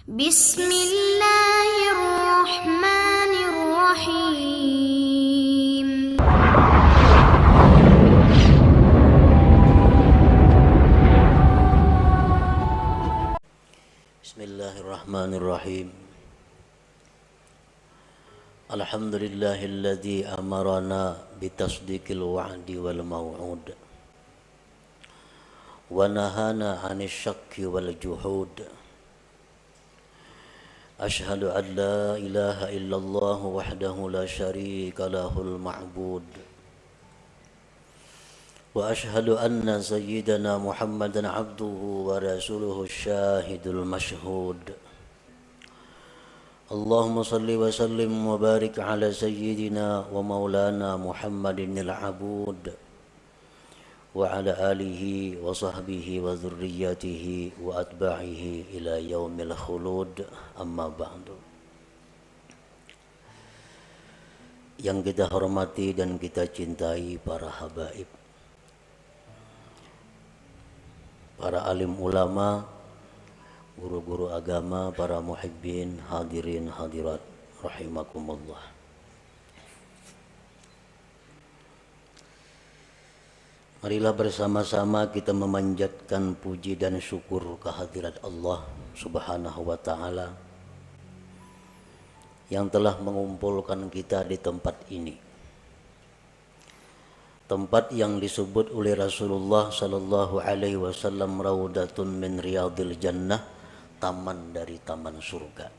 Bismillahirrahmanirrahim. Bismillahirrahmanirrahim. Alhamdulillahilladzi amarana bitasdiqil wa'di wal maw'ud wa nahana 'anil syakki wal juhud. Ashhadu an la ilaha illallah wahdahu la syarika lahul ma'bud wa ashhadu anna sayyidana Muhammadan abduhu wa rasuluhu syahidul mashhud. Allahumma salli wa sallim wa barik ala sayyidina wa maulana Muhammadin al-abud wa ala alihi wa sahbihi wa dhurriyyatihi wa atba'ihi ila yaumil khulud, amma ba'du. Yang kita hormati dan kita cintai para habaib, para alim ulama, guru-guru agama, para muhibbin, hadirin hadirat rahimakumullah. Marilah bersama-sama kita memanjatkan puji dan syukur kehadirat Allah Subhanahu wa ta'ala yang telah mengumpulkan kita di tempat ini, tempat yang disebut oleh Rasulullah sallallahu alaihi wasallam raudatun min riyadil jannah, taman dari taman surga.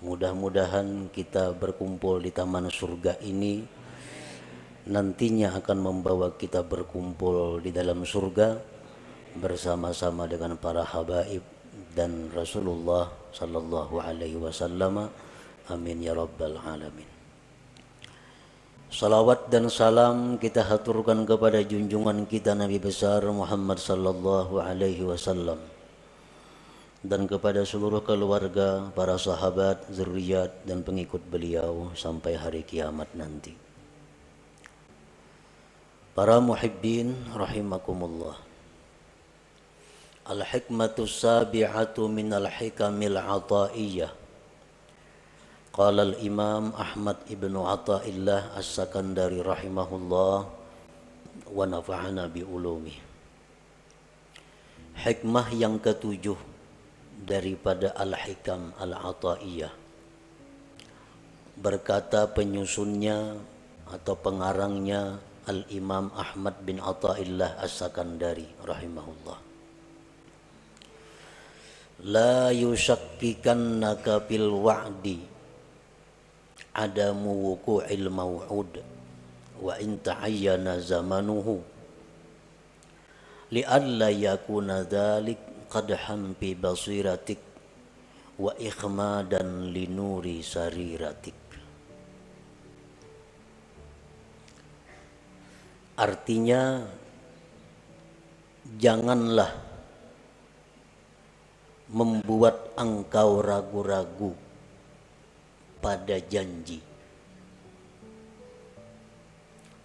Mudah-mudahan kita berkumpul di taman surga ini nantinya akan membawa kita berkumpul di dalam surga bersama-sama dengan para habaib dan Rasulullah sallallahu alaihi wasallam. Amin ya rabbal alamin. Salawat dan salam kita haturkan kepada junjungan kita Nabi besar Muhammad sallallahu alaihi wasallam dan kepada seluruh keluarga, para sahabat, zuriat dan pengikut beliau sampai hari kiamat nanti. Para muhibbin rahimakumullah. Al-hikmatus sabi'atu minal hikamil ataiyah. Qala al-imam Ahmad ibnu Athaillah as-Sakandari rahimahullah wa nafa'ana bi ulumi. Hikmah yang ketujuh daripada al-hikam al-ataiyah. Berkata penyusunnya atau pengarangnya Al-Imam Ahmad bin Athaillah as-Sakandari rahimahullah. La yushakkikannaka fil wa'di adamu wuqu'il maw'ud wa in ta'ayyana zamanuhu li'alla yakuna dhalik qadhan fi basiratik wa ikhmadan linuri sariratik. Artinya, janganlah membuat engkau ragu-ragu pada janji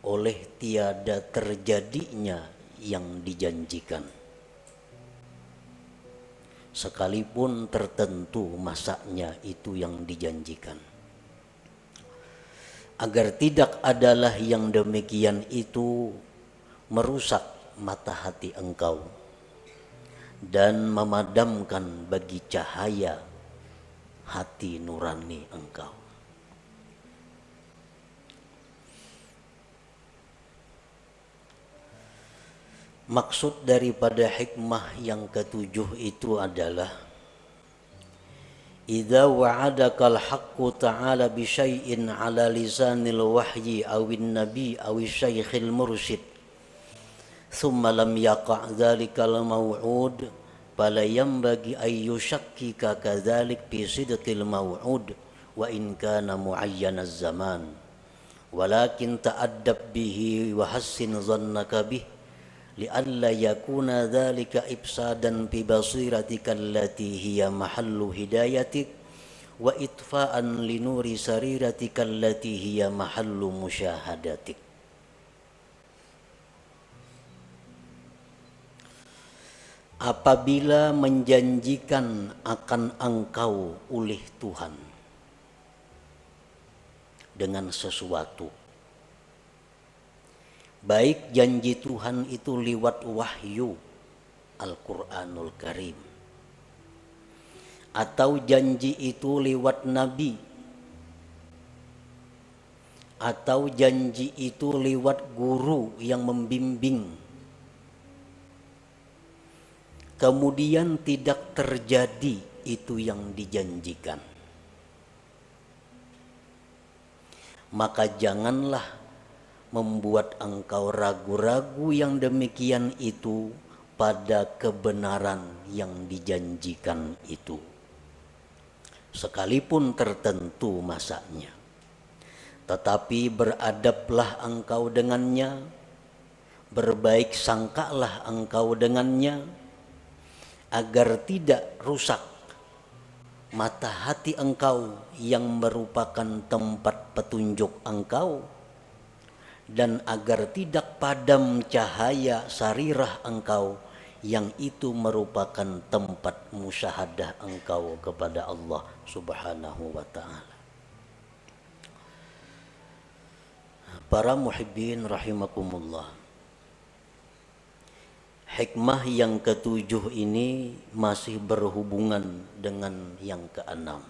oleh tiada terjadinya yang dijanjikan, sekalipun tertentu masanya itu yang dijanjikan. Agar tidak adalah yang demikian itu merusak mata hati engkau dan memadamkan bagi cahaya hati nurani engkau. Maksud daripada hikmah yang ketujuh itu adalah idza wa'adakal haqqu ta'ala bi syai'in 'ala lisanil wahyi awin nabi awi syaikhil mursyid thumma lam yaqa' dzalikal maw'ud fala yanbaghi ay yushakkika kadzalik bi sidqil maw'ud wa in kana mu'ayyanaz zaman walakin ta'addab bihi wa hassin dhannaka bih li'alla yakuna dzalika ifsadan fi basiratika allati hiya mahallu hidayatik wa itfa'an li nuri sariratika allati hiya mahallu musyahadatik. apabila menjanjikan akan engkau oleh Tuhan dengan sesuatu, baik janji Tuhan itu lewat wahyu Al-Quranul Karim, atau janji itu lewat Nabi, atau janji itu lewat guru yang membimbing, kemudian tidak terjadi itu yang dijanjikan, maka janganlah membuat engkau ragu-ragu yang demikian itu pada kebenaran yang dijanjikan itu, sekalipun tertentu masanya. Tetapi beradablah engkau dengannya, berbaik sangkalah engkau dengannya, agar tidak rusak mata hati engkau yang merupakan tempat petunjuk engkau, dan agar tidak padam cahaya sarirah engkau yang itu merupakan tempat musyahadah engkau kepada Allah Subhanahu wa ta'ala. Para muhibbin rahimakumullah, hikmah yang ketujuh ini masih berhubungan dengan yang keenam.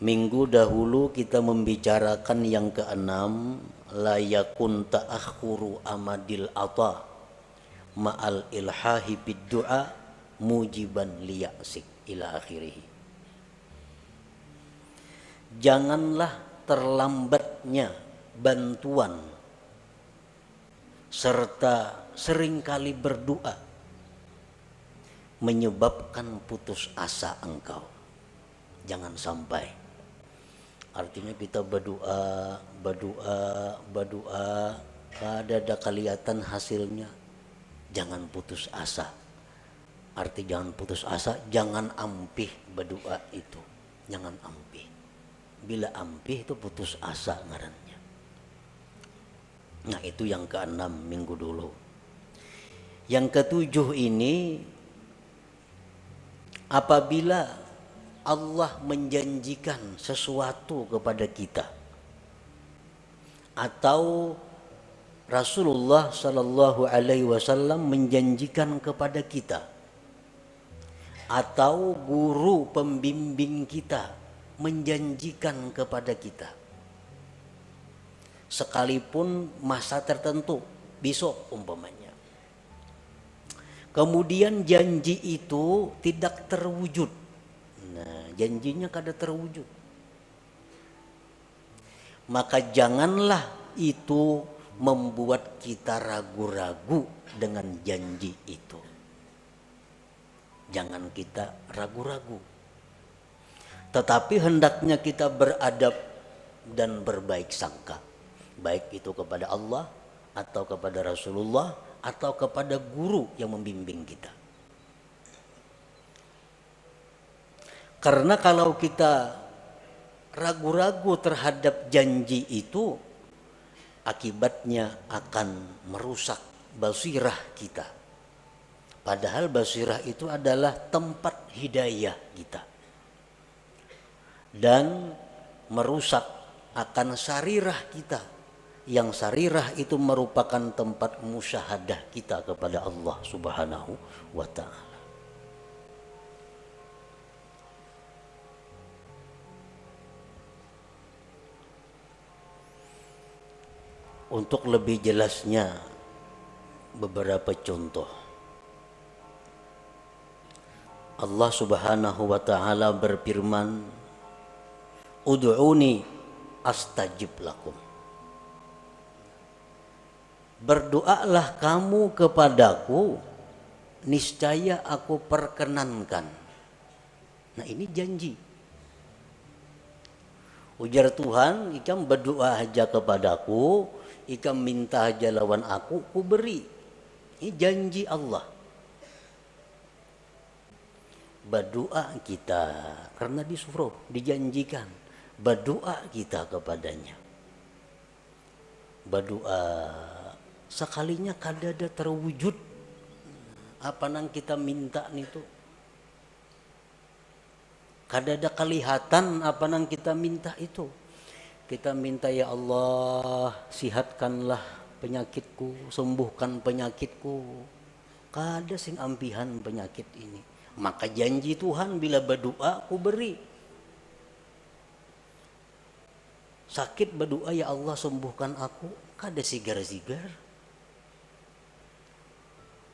Minggu dahulu kita membicarakan yang keenam, la yakun ta'akhuru amadil ata ma'al ilhahi bid du'a mujiban liya'sik ila akhirih. Janganlah terlambatnya bantuan serta seringkali berdoa menyebabkan putus asa engkau. Jangan sampai. Artinya kita berdoa, ada kelihatan hasilnya, jangan putus asa. Arti jangan putus asa, jangan ampih berdoa itu, jangan ampih. Bila ampih itu putus asa ngarannya. Nah itu yang keenam minggu dulu. Yang ketujuh ini, apabila Allah menjanjikan sesuatu kepada kita, atau Rasulullah Sallallahu Alaihi Wasallam menjanjikan kepada kita, atau guru pembimbing kita menjanjikan kepada kita, sekalipun masa tertentu, besok umpamanya, kemudian janji itu tidak terwujud. Nah, janjinya kada terwujud, maka janganlah itu membuat kita ragu-ragu dengan janji itu. Jangan kita ragu-ragu, tetapi hendaknya kita beradab dan berbaik sangka, baik itu kepada Allah atau kepada Rasulullah atau kepada guru yang membimbing kita. Karena kalau kita ragu-ragu terhadap janji itu, akibatnya akan merusak basirah kita. Padahal basirah itu adalah tempat hidayah kita, dan merusak akan sarirah kita, yang sarirah itu merupakan tempat musyahadah kita kepada Allah Subhanahu wa ta'ala. Untuk lebih jelasnya beberapa contoh. Allah Subhanahu wa ta'ala berfirman, ud'uni astajib lakum. Berdoalah kamu kepadaku, niscaya aku perkenankan. Nah ini janji. Ujar Tuhan, ikam berdoa aja kepadaku, ikam minta aja lawan aku, ku beri. Ini janji Allah. Berdoa kita, karena disuruh, dijanjikan, berdoa kita kepadanya. Berdoa sekalinya kadada terwujud apa nang kita minta itu. Kadada kelihatan apa nang kita minta itu. Kita minta, ya Allah, sihatkanlah penyakitku, sembuhkan penyakitku. Kada sing ampihan penyakit ini. Maka janji Tuhan bila berdoa ku beri. Sakit berdoa, ya Allah sembuhkan aku, kada sigar-sigar.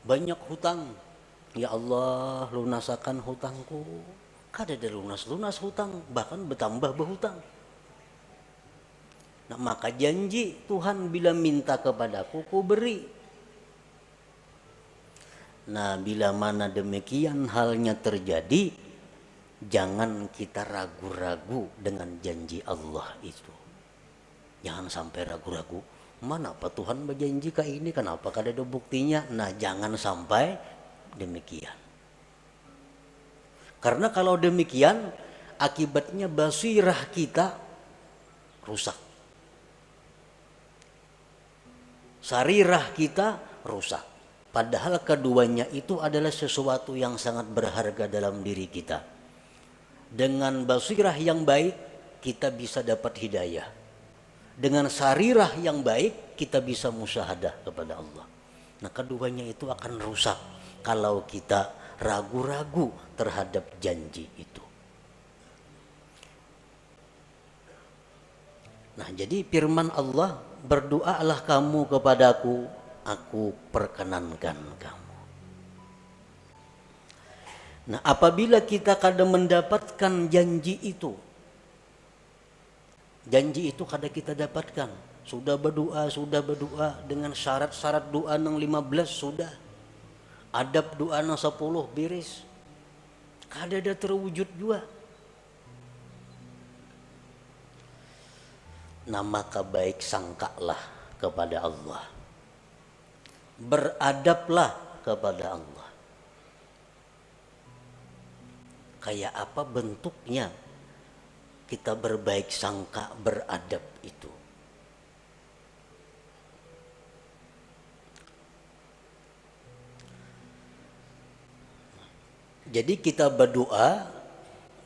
Banyak hutang, ya Allah lunasakan hutangku. Kada ada lunas-lunas hutang, bahkan bertambah berhutang. Nah, maka janji Tuhan bila minta kepadaku, ku beri. Nah, bila mana demikian halnya terjadi, jangan kita ragu-ragu dengan janji Allah itu. Jangan sampai ragu-ragu. Mana apa Tuhan berjanji ke ini, kenapa kada ada buktinya? Nah, jangan sampai demikian. Karena kalau demikian, akibatnya basirah kita rusak. Sarirah kita rusak. Padahal keduanya itu adalah sesuatu yang sangat berharga dalam diri kita. Dengan basirah yang baik, kita bisa dapat hidayah. Dengan sarirah yang baik, kita bisa musyahadah kepada Allah. Nah, keduanya itu akan rusak kalau kita ragu-ragu terhadap janji itu. Nah, jadi firman Allah, berdoalah kamu kepadaku, aku perkenankan kamu. Nah, apabila kita kadang mendapatkan janji itu kadang kita dapatkan. Sudah berdoa dengan syarat-syarat doa nang 15 sudah. Adab doa nang 10 beres. Kada ada terwujud juga. Nah, maka baik sangkalah kepada Allah. Beradablah kepada Allah. Kayak apa bentuknya kita berbaik sangka, beradab itu? Jadi kita berdoa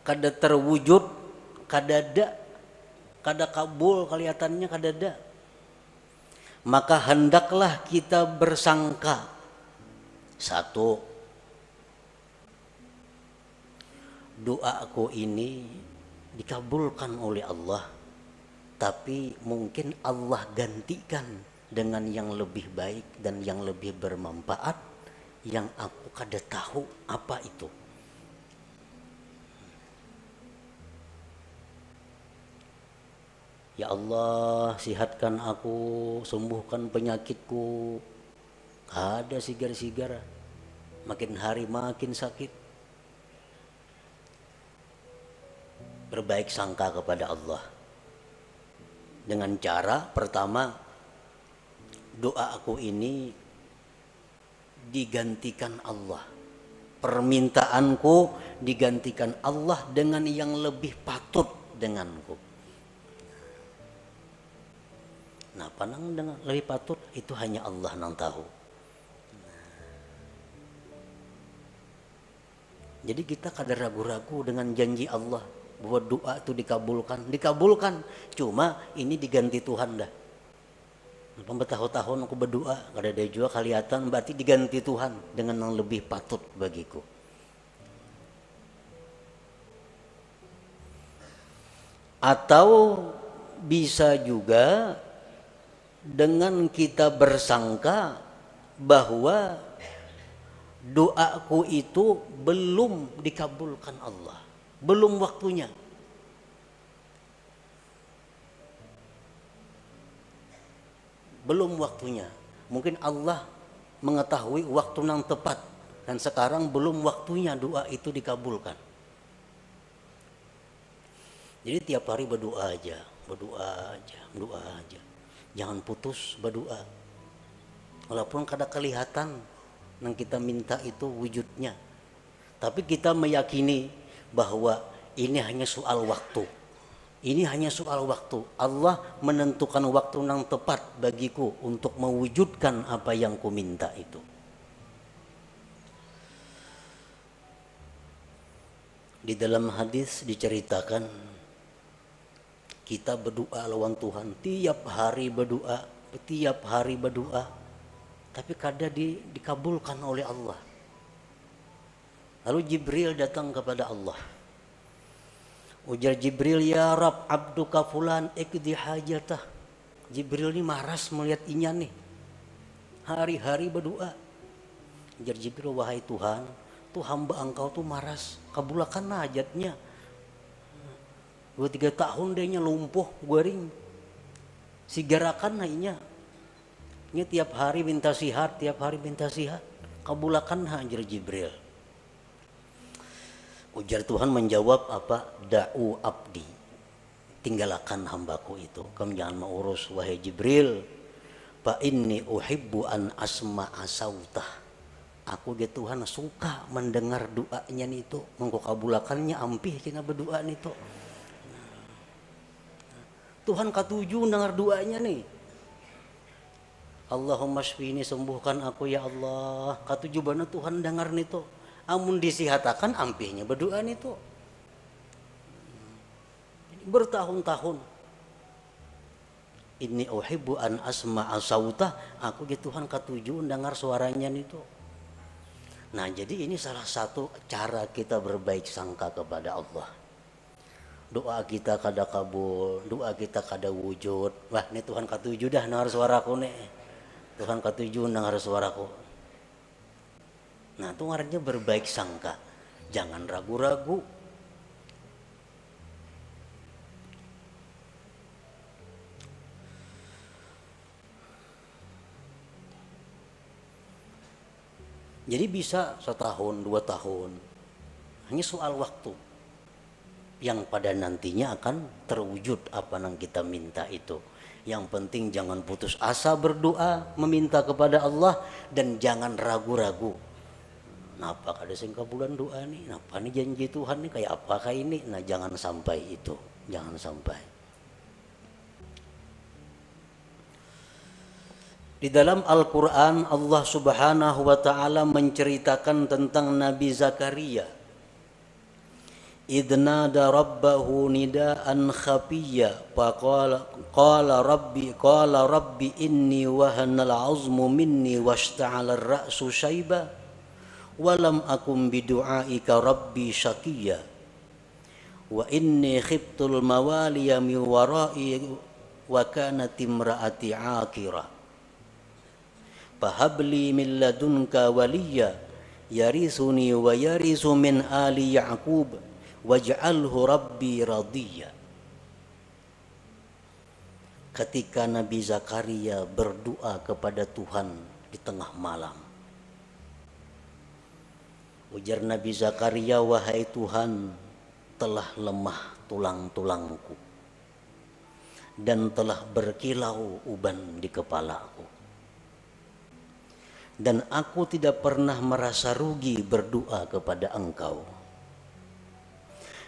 kada terwujud, kada kabul kelihatannya, kada ada. Maka hendaklah kita bersangka. Satu, doaku ini dikabulkan oleh Allah, tapi mungkin Allah gantikan dengan yang lebih baik dan yang lebih bermanfaat yang aku kada tahu apa itu. Ya Allah, sihatkan aku, sembuhkan penyakitku. Ada sigar-sigar, makin hari makin sakit. Berbaik sangka kepada Allah dengan cara pertama, doa aku ini digantikan Allah, permintaanku digantikan Allah dengan yang lebih patut denganku. Nah, panang dengan lebih patut itu hanya Allah yang tahu. Jadi kita kada ragu-ragu dengan janji Allah bahwa doa itu dikabulkan. Cuma ini diganti Tuhan dah. Bertahun-tahun aku berdoa, kada ada juga kelihatan, berarti diganti Tuhan dengan yang lebih patut bagiku. Atau bisa juga dengan kita bersangka bahwa doaku itu belum dikabulkan Allah, belum waktunya. Belum waktunya. Mungkin Allah mengetahui waktu yang tepat dan sekarang belum waktunya doa itu dikabulkan. Jadi tiap hari berdoa aja. Jangan putus berdoa. Walaupun kada kelihatan yang kita minta itu wujudnya, tapi kita meyakini bahwa ini hanya soal waktu. Ini hanya soal waktu. Allah menentukan waktu yang tepat bagiku untuk mewujudkan apa yang ku minta itu. Di dalam hadis diceritakan kita berdoa lawan Tuhan, tiap hari berdoa, tapi kadang dikabulkan oleh Allah. Lalu Jibril datang kepada Allah. Ujar Jibril, ya Rab, abduka fulan ikdi hajatah. Jibril ini maras melihat inya nih, hari-hari berdoa. Ujar Jibril, wahai Tuhan, tuh hamba engkau tuh maras, kabulkan hajatnya. 2-3 tahun dia lumpuh, guring. Sigarakan inya. Nya tiap hari minta sihat, kabulkan hajar Jibril. Ujar Tuhan menjawab apa? Da'u abdi, tinggalkan hambaku itu, kamu jangan mau urus wahai Jibril. Fa inni uhibbu an asma'a sautah, aku ge Tuhan suka mendengar doanya itu, mengko kabulakannya ampih kena berdoa itu. Tuhan katuju dengar doanya nih. Allahumma shfini, sembuhkan aku ya Allah. Katuju bana Tuhan dengar nih tuh. Amun disihatakan ampihnya berdoa nih tuh. Bertahun-tahun. Inni uhibbu an asma'a sautah, aku ge Tuhan katuju dengar suaranya nih tuh. Nah, jadi ini salah satu cara kita berbaik sangka kepada Allah. Doa kita kada kabul, doa kita kada wujud. Wah, ini Tuhan katuju dah dengar suaraku nih. Tuhan katuju dengar suaraku. Nah, itu artinya berbaik sangka. Jangan ragu-ragu. Jadi bisa 1 tahun, 2 tahun. Hanya soal waktu. Yang pada nantinya akan terwujud apa yang kita minta itu. Yang penting jangan putus asa berdoa, meminta kepada Allah, dan jangan ragu-ragu. Napa kada sing kabulan doa nih? Napa nih janji Tuhan nih kayak apakah ini? Nah, jangan sampai itu, jangan sampai. Di dalam Al-Quran Allah Subhanahu wa Ta'ala menceritakan tentang Nabi Zakaria. Idnada rabbahu nidaan khafiyya qala rabbi inni wahanal azmu minni washta'ala ar-ra'su shayba walam akum bidu'aika rabbi syaqiyya wa inni khiftul mawaliya min wara'i wa kanat imra'ati 'aqira fahabli min ladunka waliyya yarisuni wa yarisu min ali ya'qub waj'alhu rabbi radiyya. Ketika Nabi Zakaria berdoa kepada Tuhan di tengah malam, ujar Nabi Zakaria, wahai Tuhan, telah lemah tulang-tulangku dan telah berkilau uban di kepalaku, dan aku tidak pernah merasa rugi berdoa kepada Engkau.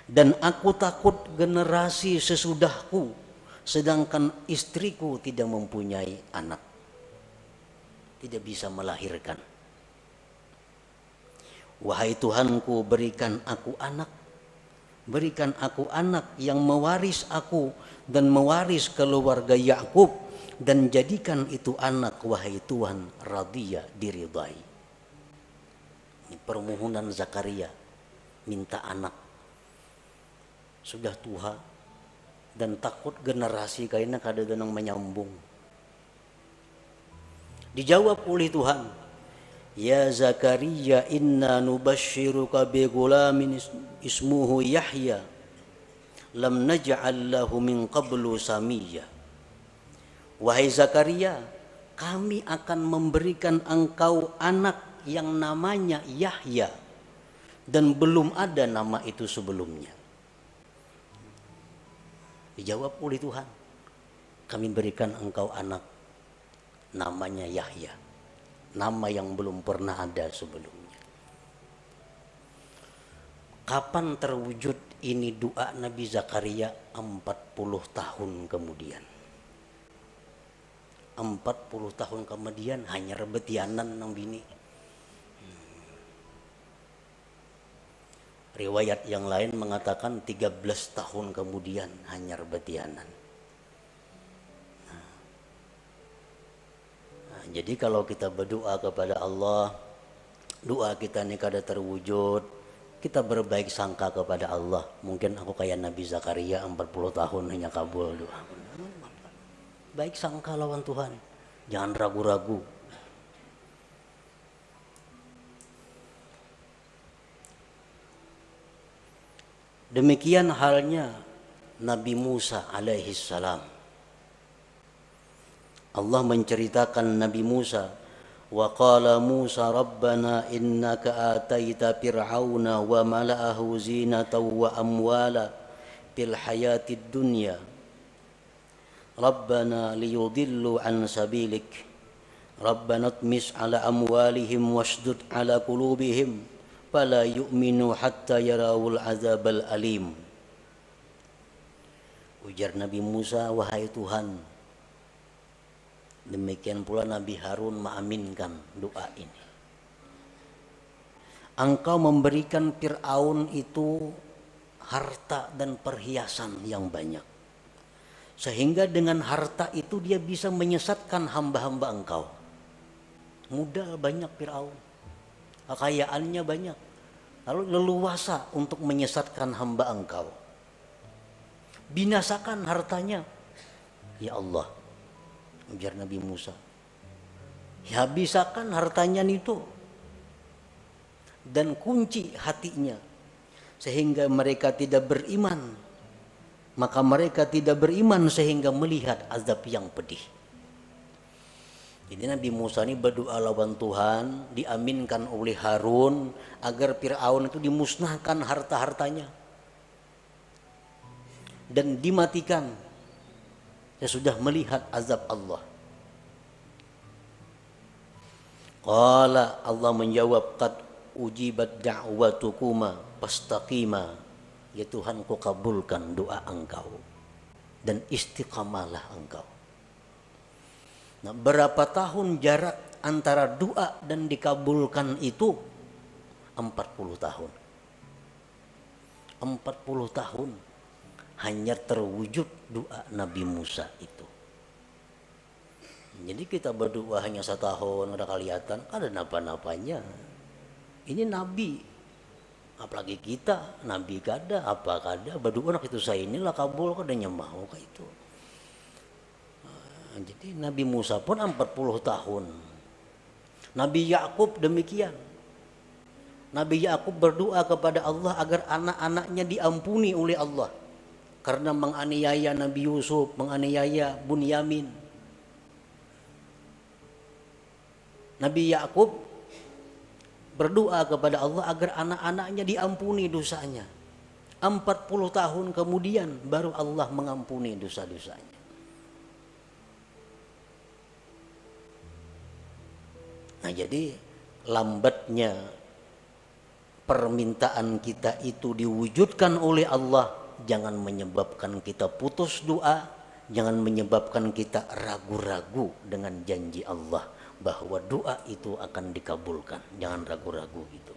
Dan aku takut generasi sesudahku, sedangkan istriku tidak mempunyai anak, tidak bisa melahirkan. Wahai Tuhanku, berikan aku anak yang mewaris aku dan mewaris keluarga Yakub, dan jadikan itu anak, wahai Tuhan, radiyah, diridai. Ini permohonan Zakaria, minta anak. Sudah tua dan takut generasi kayaknya kada denang menyambung. Dijawab oleh Tuhan, ya Zakaria, inna nubashiruka bi gulamin ismuhu Yahya lam naj'al lahu min qablu samiyya. Wahai Zakaria, kami akan memberikan engkau anak yang namanya Yahya, dan belum ada nama itu sebelumnya. Dijawab oleh Tuhan, kami berikan engkau anak namanya Yahya, nama yang belum pernah ada sebelumnya. Kapan terwujud ini doa Nabi Zakaria? 40 tahun kemudian. 40 tahun kemudian hanya rebetianan nang bini. Riwayat yang lain mengatakan 13 tahun kemudian hanyar betianan. Nah, jadi kalau kita berdoa kepada Allah, doa kita ini kada terwujud, kita berbaik sangka kepada Allah. Mungkin aku kayak Nabi Zakaria 40 tahun hanya kabul doa. Baik sangka lawan Tuhan, jangan ragu-ragu. Demikian halnya Nabi Musa alaihi salam. Allah menceritakan Nabi Musa, wa qala Musa rabbana innaka ataita fir'auna wa mala'ahu zinatan wa amwala fil hayatid dunya rabbana liyudillu an sabilik rabbana tmis ala amwalihim washdud ala qulubihim fala yu'minu hatta yarawul azabal alim. Ujar Nabi Musa, wahai Tuhan. Demikian pula Nabi Harun mengaminkan doa ini. Engkau memberikan Fir'aun itu harta dan perhiasan yang banyak, sehingga dengan harta itu dia bisa menyesatkan hamba-hamba engkau. Modal banyak Fir'aun, kekayaannya banyak, lalu leluasa untuk menyesatkan hamba engkau. Binasakan hartanya, ya Allah, ujar Nabi Musa. Ya bisakan hartanya itu dan kunci hatinya sehingga mereka tidak beriman. Maka mereka tidak beriman sehingga melihat azab yang pedih. Jadi Nabi Musa ini berdoa lawan Tuhan, diaminkan oleh Harun agar Fir'aun itu dimusnahkan harta-hartanya dan dimatikan. Saya sudah melihat azab Allah. Qala, Allah menjawab, qad ujibat da'watukuma fastaqima. Ya Tuhan, ku kabulkan doa engkau dan istiqamalah engkau. Nah, berapa tahun jarak antara doa dan dikabulkan itu? 40 tahun. 40 tahun hanya terwujud doa Nabi Musa itu. Jadi kita berdoa hanya setahun udah kelihatan, ada napa-napanya. Ini Nabi, apalagi kita Nabi kada apa kada berdoa nak itu saya inilah kabul kadanya mau kayak itu. Jadi Nabi Musa pun 40 tahun. Nabi Yakub demikian. Nabi Yakub berdoa kepada Allah agar anak-anaknya diampuni oleh Allah karena menganiaya Nabi Yusuf, menganiaya Bunyamin. Nabi Yakub berdoa kepada Allah agar anak-anaknya diampuni dosanya. 40 tahun kemudian baru Allah mengampuni dosa-dosanya. Nah, jadi lambatnya permintaan kita itu diwujudkan oleh Allah jangan menyebabkan kita putus doa, jangan menyebabkan kita ragu-ragu dengan janji Allah bahwa doa itu akan dikabulkan. Jangan ragu-ragu gitu.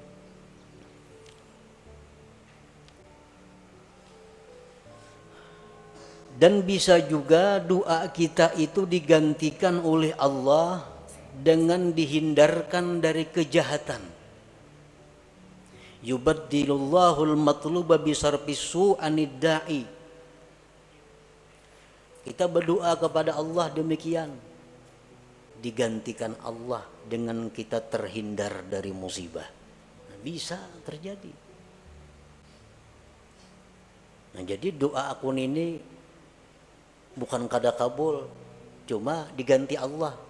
Dan bisa juga doa kita itu digantikan oleh Allah dengan dihindarkan dari kejahatan. Yubaddilullahu al-matluba bisarfis su'anid da'i. Kita berdoa kepada Allah demikian, digantikan Allah dengan kita terhindar dari musibah. Nah, bisa terjadi. Nah, jadi doa akun ini bukan kada kabul, cuma diganti Allah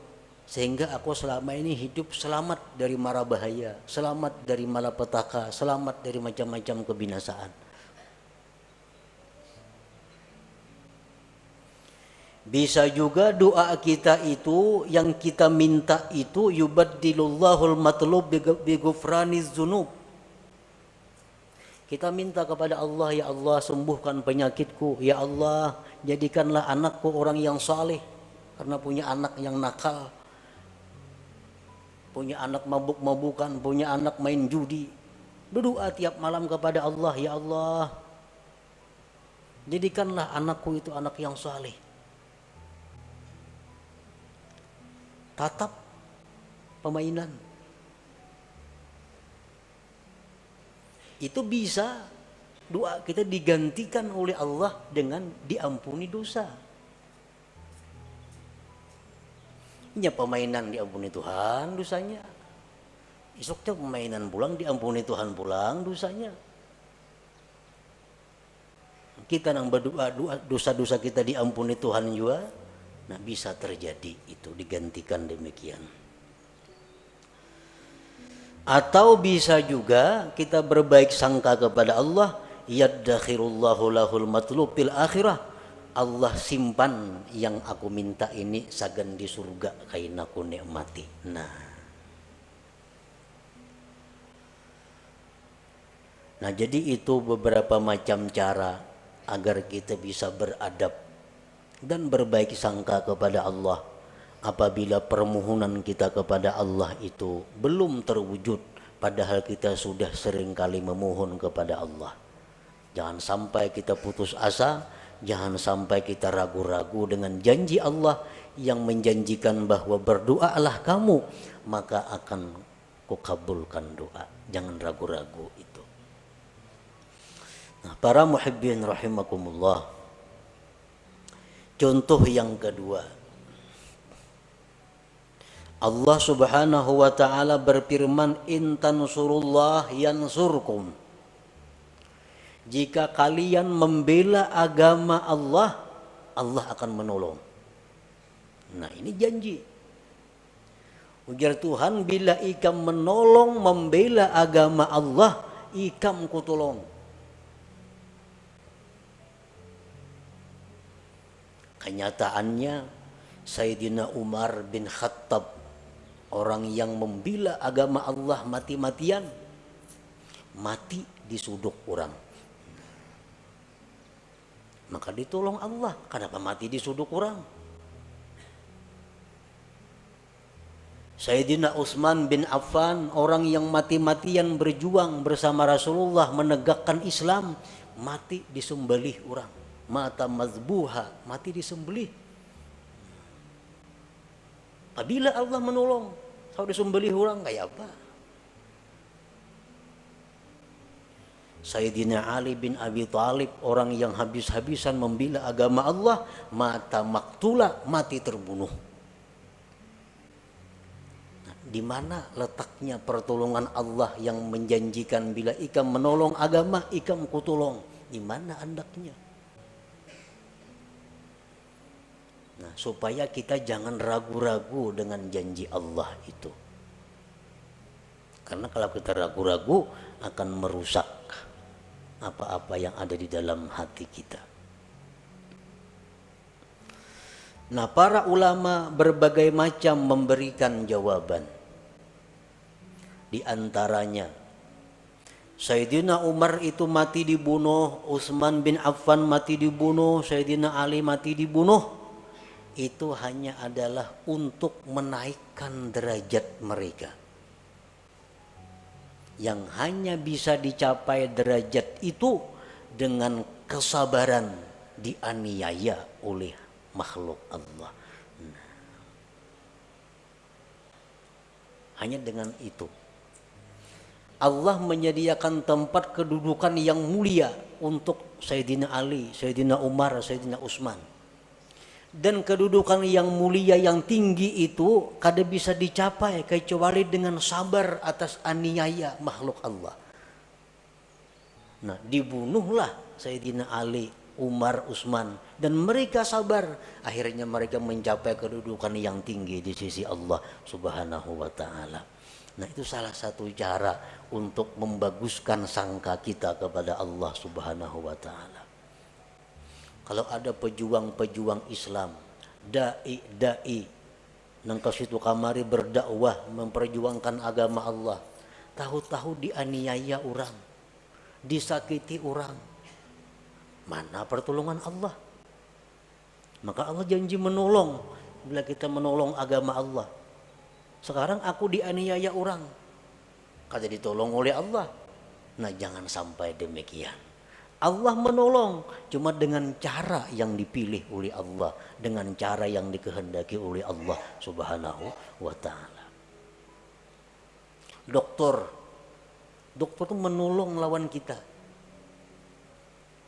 sehingga aku selama ini hidup selamat dari mara bahaya, selamat dari malapetaka, selamat dari macam-macam kebinasaan. Bisa juga doa kita itu yang kita minta itu yubaddilullahu al-matlub bi ghufraniz dzunub. Kita minta kepada Allah, ya Allah sembuhkan penyakitku, ya Allah jadikanlah anakku orang yang saleh karena punya anak yang nakal, punya anak mabuk-mabukan, punya anak main judi. Berdoa tiap malam kepada Allah, ya Allah, jadikanlah anakku itu anak yang saleh. Tatap pemainan. Itu bisa doa kita digantikan oleh Allah dengan diampuni dosa. Ya permainan diampuni Tuhan dosanya. Esoknya permainan pulang diampuni Tuhan pulang dosanya. Kita yang berdoa dosa-dosa kita diampuni Tuhan juga. Nah bisa terjadi itu digantikan demikian. Atau bisa juga kita berbaik sangka kepada Allah. Yaddakhirullahu lahul matlub fil akhirah. Allah simpan yang aku minta ini sagan di surga kaina aku nikmati. Nah jadi itu beberapa macam cara agar kita bisa beradab dan berbaik sangka kepada Allah apabila permohonan kita kepada Allah itu belum terwujud padahal kita sudah seringkali memohon kepada Allah. Jangan sampai kita putus asa. Jangan sampai kita ragu-ragu dengan janji Allah yang menjanjikan bahwa berdoalah kamu maka akan kukabulkan doa. Jangan ragu-ragu itu. Nah, para muhibbin rahimakumullah. Contoh yang kedua. Allah Subhanahu wa taala berfirman, "In tansurullah yansurkum." Jika kalian membela agama Allah, Allah akan menolong. Nah ini janji. Ujar Tuhan, bila ikam menolong membela agama Allah, ikam kutolong. Kenyataannya Sayyidina Umar bin Khattab, orang yang membela agama Allah mati-matian, mati di suduk orang. Maka ditolong Allah. Kenapa mati di suduk orang? Sayyidina Utsman bin Affan, orang yang mati-matian berjuang bersama Rasulullah menegakkan Islam, mati disembelih orang. Mata mazbuha, mati disembelih. Apabila Allah menolong, kalau disembelih orang kayak apa? Sayyidina Ali bin Abi Thalib, orang yang habis-habisan membela agama Allah, mata maktula, mati terbunuh. Nah, di mana letaknya pertolongan Allah yang menjanjikan bila ikam menolong agama, ikam kutolong? Di mana andaknya? Nah, supaya kita jangan ragu-ragu dengan janji Allah itu. Karena kalau kita ragu-ragu akan merusak apa-apa yang ada di dalam hati kita. Nah, para ulama berbagai macam memberikan jawaban. Di antaranya, Sayyidina Umar itu mati dibunuh, Utsman bin Affan mati dibunuh, Sayyidina Ali mati dibunuh. Itu hanya adalah untuk menaikkan derajat mereka. Yang hanya bisa dicapai derajat itu dengan kesabaran dianiaya oleh makhluk Allah. Hanya dengan itu Allah menyediakan tempat kedudukan yang mulia untuk Sayyidina Ali, Sayyidina Umar, Sayyidina Utsman. Dan kedudukan yang mulia yang tinggi itu kada bisa dicapai kecuali dengan sabar atas aniaya makhluk Allah. Nah, dibunuhlah Sayyidina Ali, Umar, Utsman, dan mereka sabar. Akhirnya mereka mencapai kedudukan yang tinggi di sisi Allah Subhanahu wa taala. Nah, itu salah satu cara untuk membaguskan sangka kita kepada Allah Subhanahu wa taala. Kalau ada pejuang-pejuang Islam, dai nang ke situ kamari berdakwah memperjuangkan agama Allah, tahu-tahu dianiaya orang, disakiti orang, mana pertolongan Allah? Maka Allah janji menolong bila kita menolong agama Allah. Sekarang aku dianiaya orang, kada ditolong oleh Allah. Nah, jangan sampai demikian. Allah menolong cuma dengan cara yang dipilih oleh Allah, dengan cara yang dikehendaki oleh Allah Subhanahu wa taala. Dokter itu menolong lawan kita.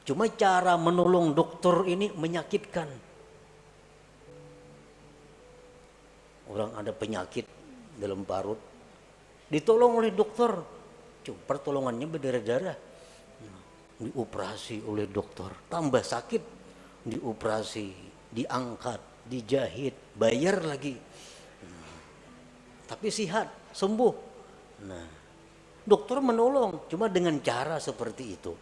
Cuma cara menolong dokter ini menyakitkan. Orang ada penyakit dalam parut, ditolong oleh dokter, cuma pertolongannya berdarah-darah. Dioperasi oleh dokter, tambah sakit, dioperasi, diangkat, dijahit, bayar lagi. Tapi sihat, sembuh. Nah, dokter menolong cuma dengan cara seperti itu.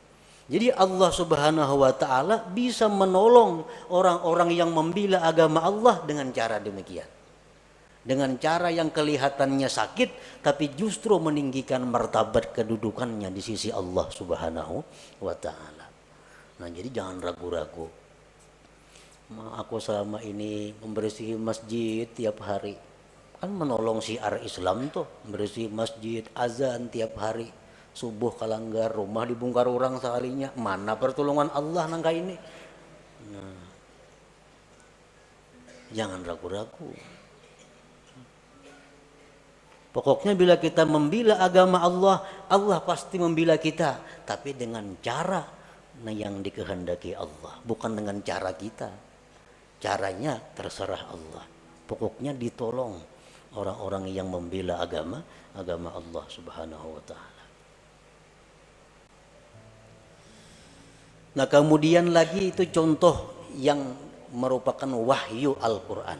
Jadi Allah Subhanahu wa taala bisa menolong orang-orang yang membela agama Allah dengan cara demikian. Dengan cara yang kelihatannya sakit tapi justru meninggikan martabat kedudukannya di sisi Allah Subhanahu wa taala. Nah, jadi jangan ragu-ragu. Aku selama ini membersihi masjid tiap hari. Kan menolong syiar Islam tuh, membersihi masjid, azan tiap hari. Subuh kalanggar, rumah dibongkar orang sekalinya. Mana pertolongan Allah nangka ini? Nah, jangan ragu-ragu. Pokoknya bila kita membela agama Allah, Allah pasti membela kita. Tapi dengan cara yang dikehendaki Allah, bukan dengan cara kita. Caranya terserah Allah. Pokoknya ditolong orang-orang yang membela agama Allah Subhanahu wa taala. Nah, kemudian lagi itu contoh yang merupakan wahyu Al-Quran.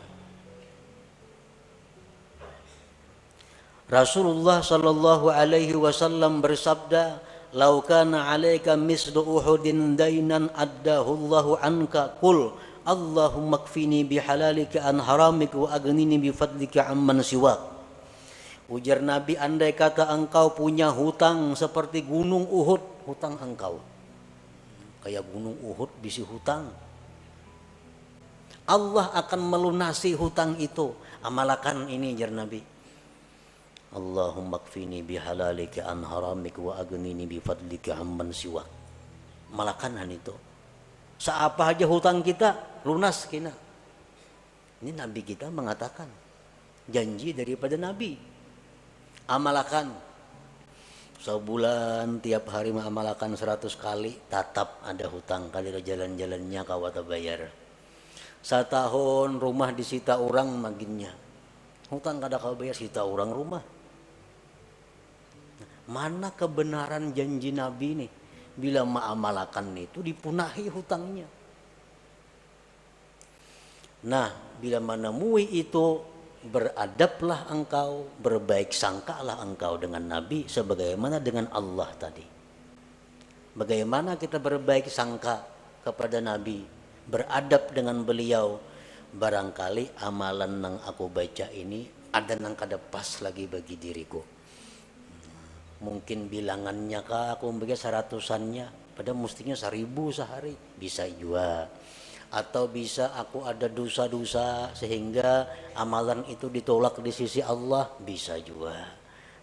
Rasulullah sallallahu alaihi wasallam bersabda, "Lau kana 'alaika mislu Uhudin dainan addahu Allahu anka, qul Allahumma kfini bihalalika an haramika wa aghnini bifadlika amman siwak." Ujar Nabi, andai kata engkau punya hutang seperti gunung Uhud, hutang engkau kayak gunung Uhud bisi hutang, Allah akan melunasi hutang itu. Amalkan ini, jar Nabi, Allahumma kfini bihalalika an haramika wa aghnini bifadlika amman siwak. Malakan itu. Seapa aja hutang kita lunas kina. Ini Nabi kita mengatakan, janji daripada Nabi. Amalkan. Sebulan tiap hari mengamalkan 100 kali, tatap ada hutang kali jalan-jalannya kawata bayar. Setahun rumah disita orang maginnya, hutang kada kau bayar, sita orang rumah. Mana kebenaran janji Nabi nih? Bila mengamalkan itu dipunahi hutangnya. Nah, bila menemui itu, beradablah engkau, berbaik sangkalah engkau dengan Nabi sebagaimana dengan Allah tadi. Bagaimana kita berbaik sangka kepada Nabi, beradab dengan beliau. Barangkali amalan yang aku baca ini ada yang kada pas lagi bagi diriku. Mungkin bilangannya kah aku membaca 100-annya, padahal mestinya 1000 sehari, bisa juga. Atau bisa aku ada dosa-dosa sehingga amalan itu ditolak di sisi Allah, bisa juga.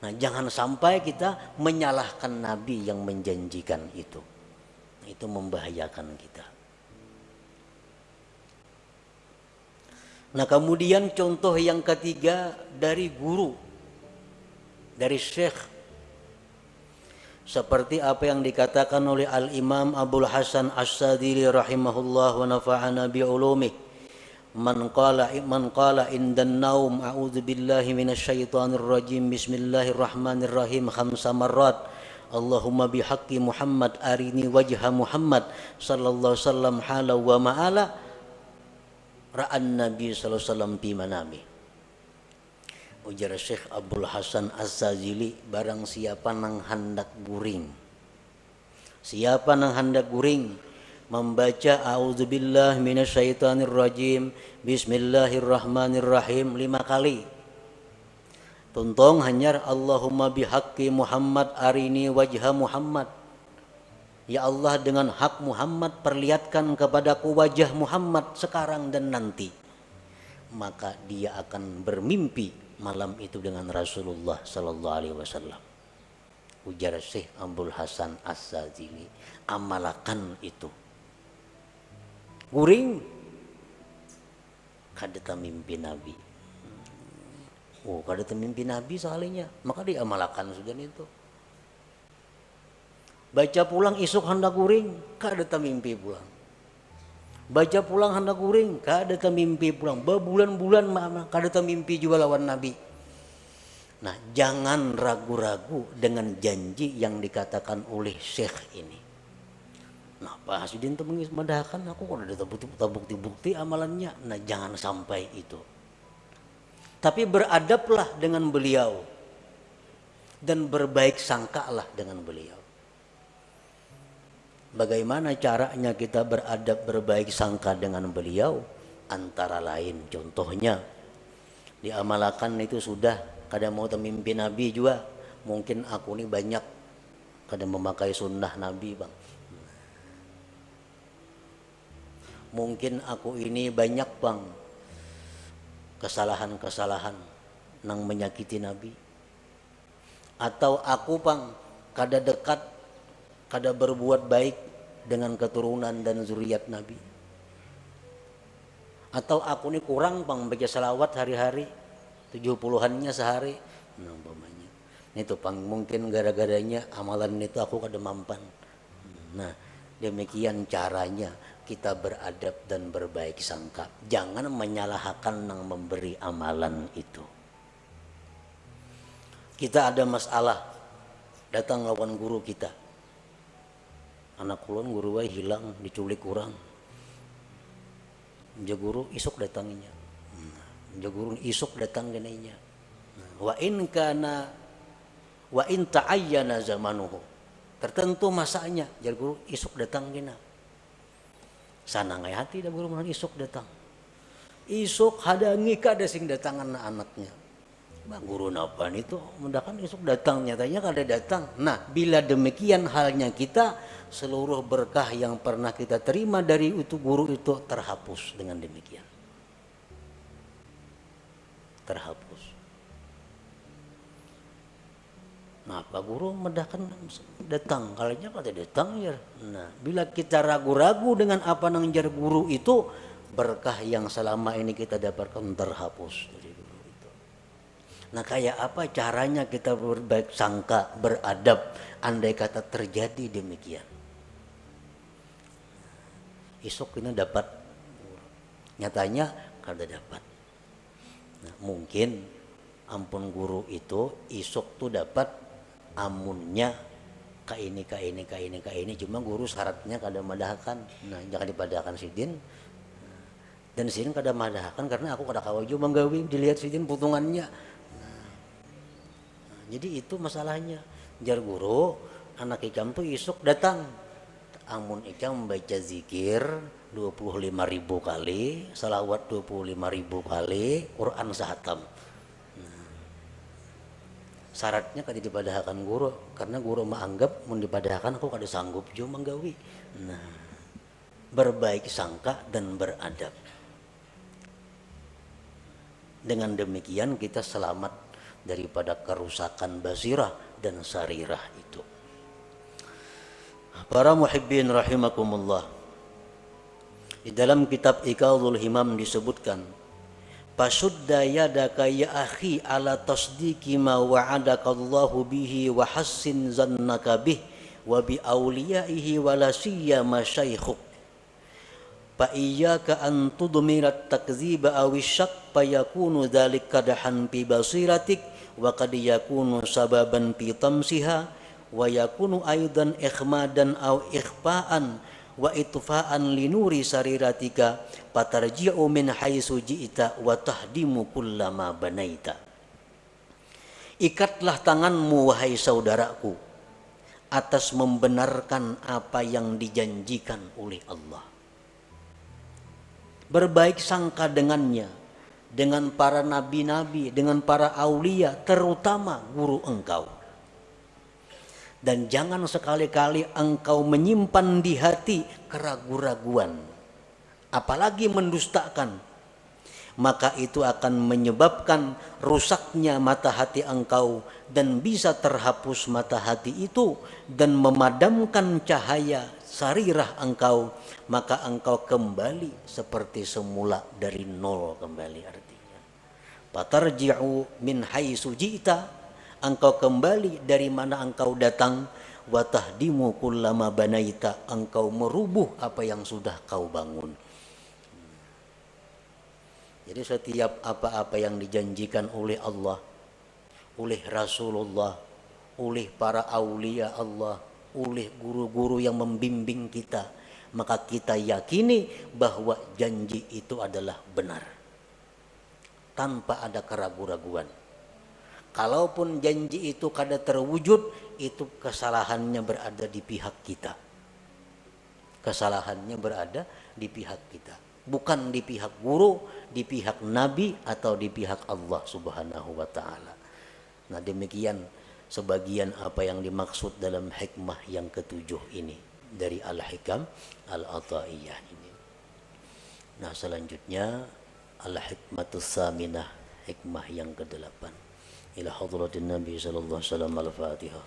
Nah, jangan sampai kita menyalahkan Nabi yang menjanjikan itu. Itu membahayakan kita. Nah, kemudian contoh yang ketiga dari guru, dari syekh, seperti apa yang dikatakan oleh Al-Imam Abul Hasan As-Sadili rahimahullah wa nafa'ana bi'ulumih, man qala indan naum a'udzu billahi minasyaitonir rajim bismillahirrahmanirrahim 5 marrat Allahumma bihaqqi Muhammad arini wajha Muhammad sallallahu alaihi wasallam hala wa ma'ala ra'an nabi sallallahu alaihi wasallam fi manami. Ujar Syekh Abdul Hasan Az-Zazili, barang siapa nang hendak guring, siapa nang hendak guring membaca a'udzubillahi minasyaitonirrajim bismillahirrahmanirrahim 5 kali, tuntong hanyar Allahumma bihaqqi Muhammad arini wajha Muhammad, ya Allah dengan hak Muhammad perlihatkan kepadaku wajah Muhammad sekarang dan nanti, maka dia akan bermimpi malam itu dengan Rasulullah sallallahu alaihi wasallam. ujar Syekh Abdul Hasan As-Sadzili, amalkan itu. Guring kada mimpi Nabi. Oh, kada mimpi Nabi soalnya, maka diamalkan sudah itu. Baca pulang isuk hendak guring, kada mimpi pulang. Baca pulang hendak guring, kada mimpi pulang. Berbulan-bulan kada mimpi juga lawan Nabi. Nah, jangan ragu-ragu dengan janji yang dikatakan oleh Syekh ini. Nah, Pak Hasidin itu mengismadahkan aku kalau ada bukti-bukti amalannya. Nah, jangan sampai itu. Tapi beradablah dengan beliau dan berbaik sangkalah dengan beliau. Bagaimana caranya kita beradab berbaik sangka dengan beliau? Antara lain contohnya diamalkan itu sudah kada mau mimpi Nabi juga. Mungkin aku ini banyak kada memakai sunnah Nabi bang. Mungkin aku ini banyak bang kesalahan-kesalahan nang menyakiti Nabi. Atau aku bang kada dekat, kada berbuat baik dengan keturunan dan zuriat Nabi. Atau aku ini kurang bang baca salawat hari-hari 70-annya sehari. Nah umpamanya itu pang mungkin gara-garanya amalan itu aku kada mampan. Nah demikian caranya kita beradab dan berbaik sangka. Jangan menyalahkan yang memberi amalan itu. Kita ada masalah, datang lawan guru kita. Anak kulon guru wae hilang, diculik kurang. Ja guru isuk datanginya. Ja guru isuk datang genainya. Wa in ta'ayyana zamanuhu. Tertentu masanya, jar guru isuk datang gena. Sana ngai hati dah guru mana isuk datang. Isuk hadangi kada sing datangan anaknya. Bang guru napa itu mendakan isuk datang nyatanya kada datang. Nah, bila demikian halnya kita, seluruh berkah yang pernah kita terima dari itu guru itu terhapus dengan demikian. Terhapus. Nah, Pak Guru mendahkan datang, kalanya kada datang ya. Nah, bila kita ragu-ragu dengan apa nang jar guru itu, berkah yang selama ini kita dapatkan terhapus dari guru itu. Nah, kayak apa caranya kita berbaik sangka, beradab, andai kata terjadi demikian. Isuk ini dapat, nyatanya kada dapat. Nah, mungkin ampun guru itu isuk tuh dapat amunnya ka ini cuma guru syaratnya kada madahkan. Nah jangan dipadahkan sidin dan sidin kada madahkan karena aku kada kawaju manggawi dilihat sidin putungannya. Nah, jadi itu masalahnya. Jar guru anak ikam tuh isuk datang, amun ikam membaca zikir 25.000 kali, salawat 25.000 kali, Quran sahatam. Syaratnya kada dipadahkan guru karena guru menganggap mun dipadahkan aku kada sanggup jo manggawi. Nah, berbaik sangka dan beradab. Dengan demikian kita selamat daripada kerusakan basirah dan sarirah itu. Para muhibbin rahimakumullah. Di dalam kitab Iqadhul Himam disebutkan Pasudda yadaka ya akhi ala tasdiki ma wa'adaka Allahu bihi wa hassin zannaka bih wa bi awliyaihi wa la siyama syaikhuk fa iyyaka an tudmirat takdziba aw syak fa yakunu dzalika kadahan fi basiratik wa qad yakunu sababan fi tamsiha wa yakunu aidan ikhmadan aw ikhfa'an wa itfa'an linuri sariratika patarji'u min haitsu ji'ta wa tahdimu kullama banaita. Ikatlah tanganmu wahai saudaraku atas membenarkan apa yang dijanjikan oleh Allah. Berbaik sangka dengannya, dengan para nabi-nabi, dengan para aulia, terutama guru engkau. Dan jangan sekali-kali engkau menyimpan di hati keraguan-raguan, apalagi mendustakan. maka itu akan menyebabkan rusaknya mata hati engkau dan bisa terhapus mata hati itu dan memadamkan cahaya sarirah engkau, maka engkau kembali seperti semula dari nol kembali. Artinya fatarji'u min haitsu ji'ta, engkau kembali dari mana engkau datang, wa tahdimu kullama banaita, engkau merubuh apa yang sudah kau bangun. Jadi setiap apa-apa yang dijanjikan oleh Allah, oleh Rasulullah, oleh para aulia Allah, oleh guru-guru yang membimbing kita, maka kita yakini bahwa janji itu adalah benar tanpa ada keraguan-raguan. Kalaupun janji itu kada terwujud, itu kesalahannya berada di pihak kita. Kesalahannya berada di pihak kita, bukan di pihak guru, di pihak nabi atau di pihak Allah Subhanahu wa taala. Nah, demikian sebagian apa yang dimaksud dalam hikmah yang ketujuh ini dari Al-Hikam Al-Ataiyah ini. Nah, selanjutnya Al-Hikmatus Saminah, hikmah yang ke-8. Ila hadratin Nabi sallallahu alaihi wasallam. Al-Fatihah.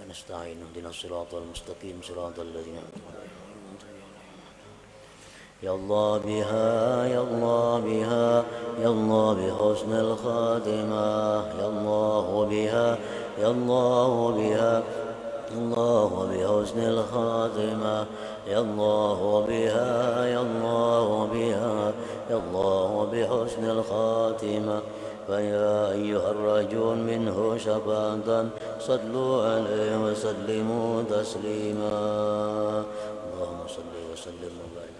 Nasta'in ihdinas siratal mustaqim siratal ladzina Ya Allah biha, Ya Allah biha, Ya Allah bihusnil khatimah, Ya Allah biha, Ya Allah biha, Ya Allah bihusnil khatimah, Ya Allah biha, Ya Allah biha, Ya Allah bihusnil khatimah. فيا أيها الرجل منه شفاعة صلوا عليه وسلموا تسليما اللهم صل وسلم وبارك